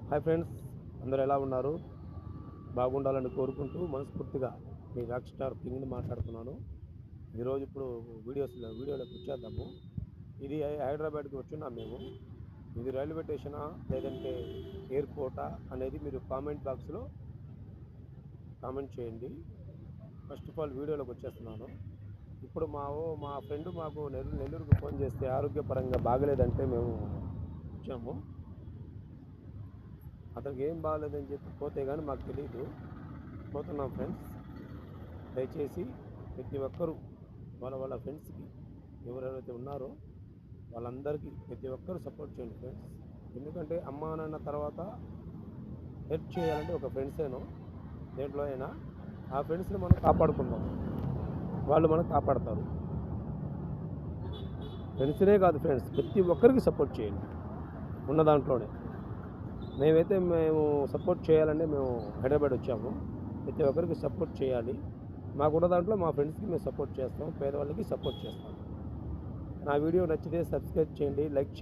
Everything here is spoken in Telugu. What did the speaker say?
హాయ్ ఫ్రెండ్స్, అందరూ ఎలా ఉన్నారు? బాగుండాలని కోరుకుంటూ మనస్ఫూర్తిగా మీ రాక్ స్టార్ కింగ్ని మాట్లాడుతున్నాను. ఇప్పుడు వీడియోలోకి వచ్చేద్దాము. ఇది హైదరాబాద్కి వచ్చున్నాం మేము. ఇది రైల్వే స్టేషనా లేదంటే ఎయిర్పోర్టా అనేది మీరు కామెంట్ బాక్స్లో కామెంట్ చేయండి. ఫస్ట్ ఆఫ్ ఆల్ వీడియోలోకి వచ్చేస్తున్నాను. ఇప్పుడు మా ఫ్రెండ్ మాకు నెల్లూరుకి ఫోన్ చేస్తే ఆరోగ్యపరంగా బాగలేదంటే మేము వచ్చాము. అతనికి ఏం బాగలేదని చెప్పి పోతే కానీ మాకు తెలియదు. పోతున్నాం ఫ్రెండ్స్. దయచేసి ప్రతి ఒక్కరూ వాళ్ళ ఫ్రెండ్స్కి ఎవరెవరైతే ఉన్నారో వాళ్ళందరికీ ప్రతి ఒక్కరూ సపోర్ట్ చేయండి ఫ్రెండ్స్. ఎందుకంటే అమ్మా నాన్న తర్వాత హెల్ప్ చేయాలంటే ఒక ఫ్రెండ్సేనో దేంట్లో అయినా ఆ ఫ్రెండ్స్ని మనం కాపాడుకుందాం, వాళ్ళు మనం కాపాడతారు. ఫ్రెండ్స్నే కాదు ఫ్రెండ్స్, ప్రతి ఒక్కరికి సపోర్ట్ చేయండి ఉన్న దాంట్లోనే. మేము సపోర్ట్ చేయాలంటే మేము హైదరాబాద్ వచ్చాము. ప్రతి ఒక్కరికి సపోర్ట్ చేయాలి. మాకున్న దాంట్లో మా ఫ్రెండ్స్కి మేము సపోర్ట్ చేస్తాం, పేదవాళ్ళకి సపోర్ట్ చేస్తాం. నా వీడియో నచ్చితే సబ్స్క్రైబ్ చేయండి, లైక్ చేయండి.